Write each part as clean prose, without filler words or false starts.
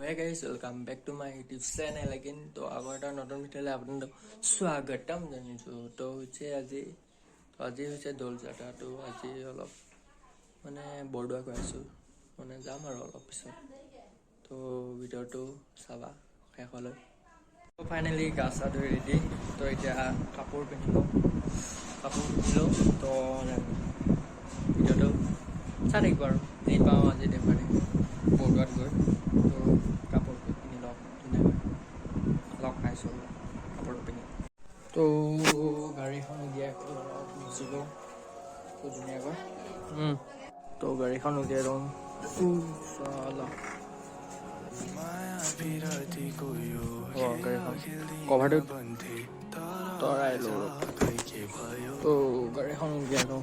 Hey guys, welcome back to my YouTube channel again. तो आगोर टा Norton मिठाले आपन तो स्वागतम जानिছো तो হচ্ছে আজি হচ্ছে দোল যাত্ৰা তো আজি অলপ মানে বৰদোৱা গৈছো মানে যাম আৰু অলপ পিছত তো ভিডিওটো চাবা শেষলৈ তো ফাইনালি গাছা ধুই ৰেডি তো এতিয়া কাপোৰ পিন্ধিলো তো ভিডিওটো চাই থাকিব আৰু যি পাওঁ আজি দেখুৱাই বৰদোৱাত গৈ তো কাপোৰ পিন্ধি লওক ধুনীয়াকৈ লগ খাইছোঁ কাপোৰ পিন্ধি তো গাড়ীখন উলিয়াই অলপ মুচিলোঁ তো ধুনীয়াকৈ তো গাড়ীখন উলিয়াই লওঁ গাড়ীখন কভাৰটো তৰাই লওঁ তো গাড়ীখন উলিয়াই লওঁ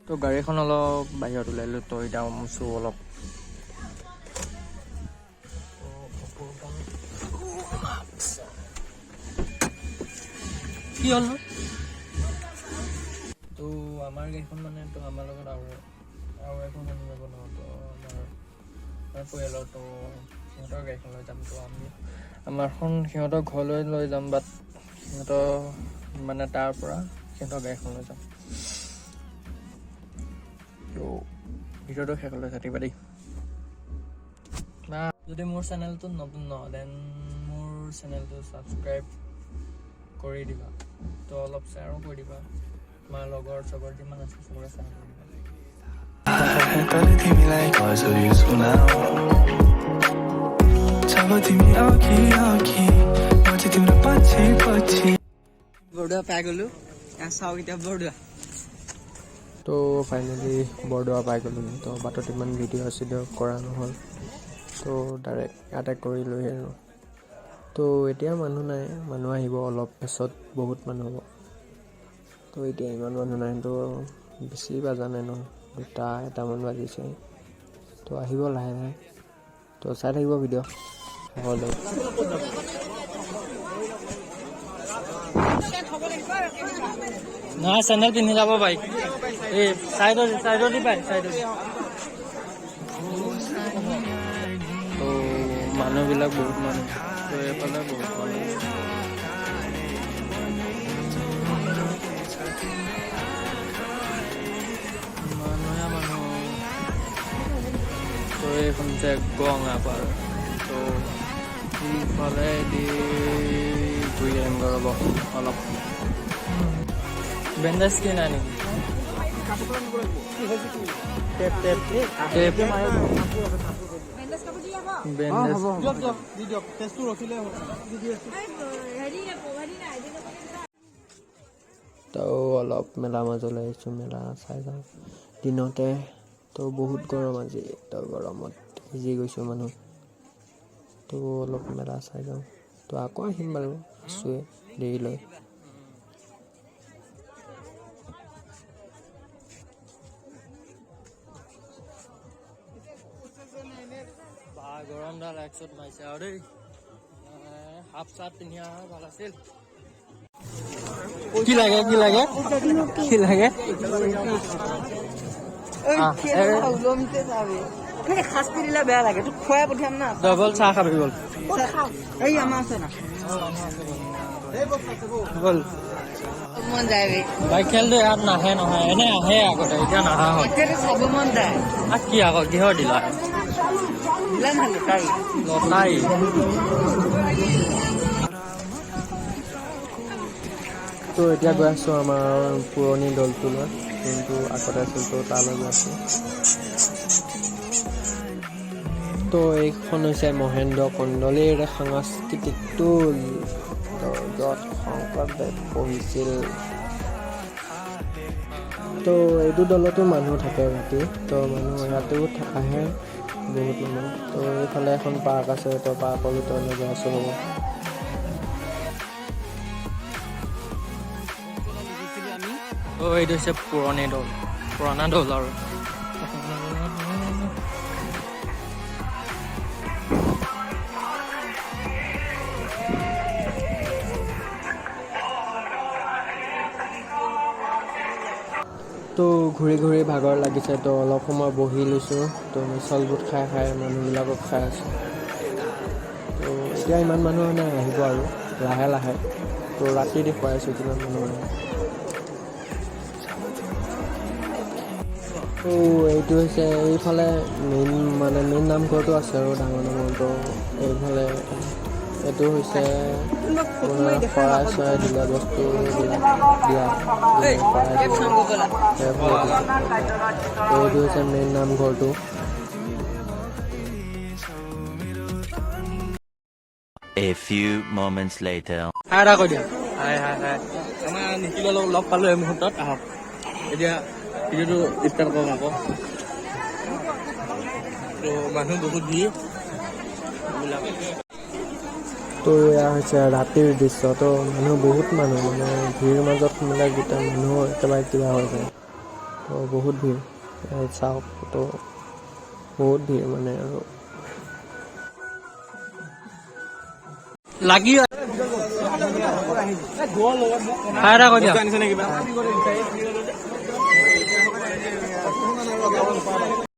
তো গাড়ীখন অলপ বাহিৰত ওলাই লো তো এতিয়া মুছো অলপ কি হ'ল তো আমাৰ গাড়ীখন মানে তো আমাৰ লগত আৰু এখন মানুহ যাব ন তো আমাৰ পৰিয়ালৰ তো সিহঁতৰ গাড়ীখন লৈ যাম তো আমি আমাৰখন সিহঁতৰ ঘৰলৈ লৈ যাম বাট সিহঁতৰ মানে তাৰ পৰা সিহঁতৰ গাড়ীখন লৈ যাম তো ভিডিওটো শেষলৈ থাকিবা দেই বা যদি মোৰ চেনেলটো নতুন ন দেন মোৰ চেনেলটো ছাবস্ক্ৰাইব কৰি দিবা তো অলপ শ্বেয়াৰো কৰি দিবা তোমাৰ লগৰ চবৰ যিমান আছে চবৰে শ্বেয়াৰ কৰি দিবা বৰদোৱা পাই গ'লো চাওঁ এতিয়া বৰদোৱা তো ফাইনেলি বৰদোৱা পাই গ'লো তো বাটত ইমান ভিডিঅ' কৰা নহ'ল তো ডাইৰেক্ট ইয়াতে কৰিলোঁ আৰু তো এতিয়া মানুহ নাই মানুহ আহিব অলপ পাছত বহুত মানুহ হ'ব তো এতিয়া ইমান মানুহ নাই তো বেছি বাজা নাই ন 2-1মান বাজিছে তো আহিব লাহে লাহে তো চাই থাকিব ভিডিঅ' সকলোৱে নহয় চেনেল পিন্ধি যাব পাৰি এই চাইডত পায় চাইডত তো মানুহবিলাক বহুত মানুহ তো এইফালে বহুত মানুহ তো এইখন যে গঙাপাৰ তো ইফালে দি ঘূৰি আহিম ৰ'ব অলপ বেণ্ডেজ কি নাই নেকি তো অলপ মেলা মাজলৈ আহিছোঁ মেলা চাই যাওঁ দিনতে তো বহুত গৰম আজি তো গৰমত ভিজি গৈছোঁ মানুহ তো অলপ মেলা চাই যাওঁ তো আকৌ আহিম বাৰু আছোৱে দেৰিলৈ গৰমডাল একচত মাৰিছে আৰু দেই হাফ চাৰ্ট পিন্ধি অহা ভাল আছিল কি লাগে শাস্তি দিলে বেয়া লাগে তোক খুৱাই পঠিয়াম না ডবল চাহ খাবি বল এই আমাৰ আছে না বল মন যায় বাইক খেল দে ইয়াত নাহে নহয় এনে আহে আগতে এতিয়া নাহা হয় চাব মন যায় আৰু কি আকৌ কিহৰ দিলা লতাই তো এতিয়া গৈ আছোঁ আমাৰ পুৰণি দলটোলৈ যোনটো আগতে আছিল তো তালৈ গৈ আছোঁ তো এইখন হৈছে মহেন্দ্ৰ কন্দলীৰ সাংস্কৃতিক টোল য'ত শংকৰদেৱ পঢ়িছিল তো এইটো দলতো মানুহ থাকে ৰাতি তো মানুহ ইয়াতেও আহে বহুত মানুহ তো এইফালে এখন পাৰ্ক আছে তো পাৰ্কৰ ভিতৰলৈ গৈ আছোঁ হ'ব এইটো হৈছে পুৰণা দৌল আৰু তো ঘূৰি ঘূৰি ভাগৰ লাগিছে তো অলপ সময় বহি লৈছোঁ তো মিছল বুট খাই মানুহবিলাকক খাই আছোঁ তো এতিয়া ইমান মানুহ নাই আহিব আৰু লাহে লাহে তো ৰাতি দেখুৱাই আছোঁ কিমান মানুহ আহে তো এইটো হৈছে এইফালে মেইন নামঘৰটো আছে আৰু ডাঙৰ নামঘৰটো এইফালে এইটো হৈছে শৰাই চৰাই দিলে বস্তুবিলাক দিয়া এইটো হৈছে মেইন নামঘৰটো A few moments later. হাই কৈ দিয়া হাই আমাৰ নিখিলৰ লগ পালোঁ এই মুহূৰ্তত আহক এতিয়া ভিডিঅ'টো ষ্টাৰ্ট কৰোঁ আকৌ তো মানুহ বহুত ভিৰ তো এয়া হৈছে ৰাতিৰ দৃশ্য তো বহুত মানুহ ভিৰ মাজত সোমালে গোটেই মানুহৰ একেবাৰে কিবা হৈ যায় তো বহুত ভিৰ চাওক তো বহুত ভিৰ আৰু লাগি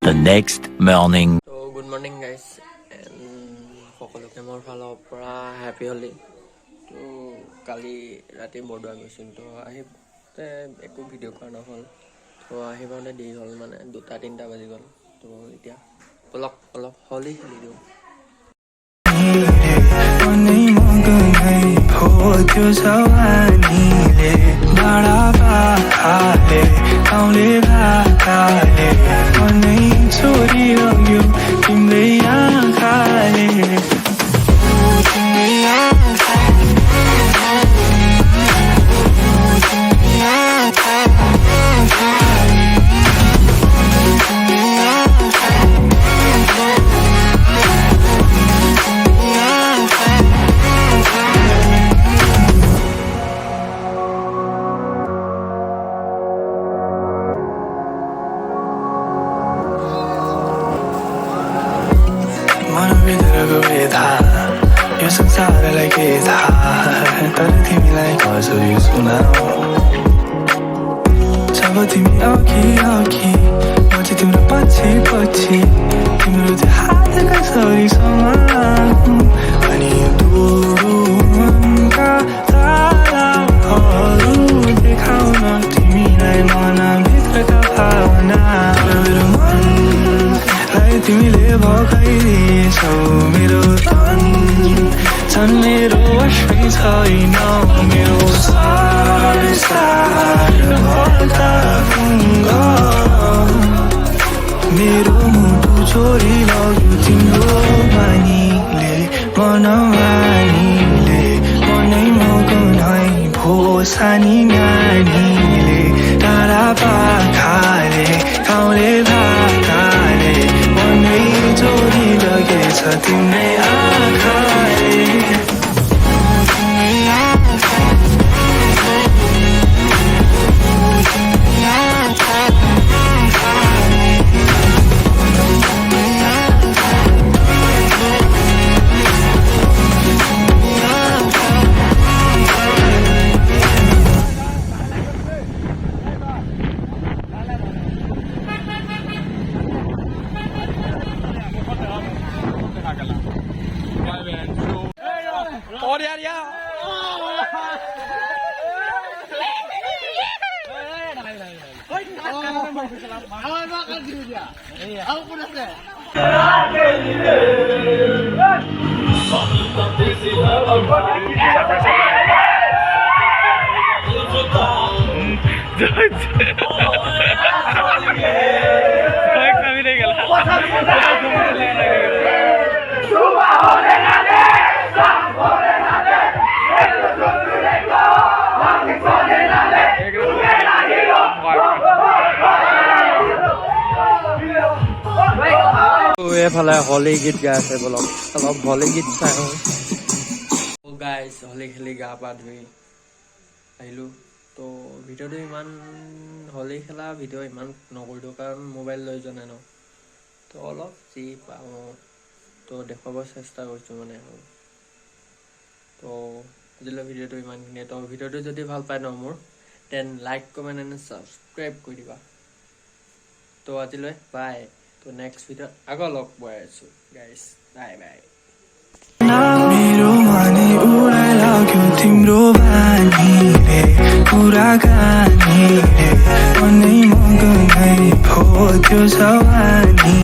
The next morning. তো গুড মৰ্ণিং গাইজ সকলোকে মোৰ ফালৰ পৰা হেপী হলি তো কালি ৰাতি বৰদোৱা গৈছিলোঁ তো আহি একো ভিডিঅ' কৰা নহ'ল তো আহি পাওঁতে দেৰি হ'ল 2-3 বাজি গ'ল তো এতিয়া অলপ হলি খেলি দিওঁ यो संसारलाई के थाहा तर तिमीलाई कसरी सुनाऊ जब तिमी अघि म चाहिँ तिम्रो पछि तिम्रो त्यो हात कसरी समाऊ अनि मनका ताराहरू देखाउन तिमीलाई मनभित्रका भावना मेरो मनलाई तिमीले भगाइदिएछौ मेरो छन् मेरो वशमै छैन मेरो मेरो मुटु चोरी लग्यो तिम्रो मानीले मनमानीले मनै मगनै भो सानी नानीले टाढा पाखाले गाउँले भाकाले मनै चोरी लगेछ तिम्रै आँखाले এইফালে হলি গীত গাই আছে বলক অলপ হলি গীত চাই গাইজ হলি খেলি গা পা ধুই আহিলোঁ তো তো ভিডিঅ'টো ইমান হলি খেলা ভিডিঅ' ইমান নকৰিলোঁ কাৰণ মোবাইল লৈ যোৱা নাই ন, তো অলপ যি পাওঁ তো দেখুৱাব চেষ্টা কৰিছোঁ মানে আৰু। তো আজিলৈ ভিডিঅ'টো ইমানখিনিয়ে। তো ভিডিঅ'টো যদি ভাল পায় ন মোৰ, then like comment and subscribe কৰি দিবা। তো আজিলৈ বাই। তো নেক্সট ভিডিঅ'ত আকৌ লগ পাই আছোঁ গাইজ, বাই बाई। मेरो मनै उडाइला क्यों तिम्रो बानीले कुराकानीले मनै मगनै भो त्यो जवानी।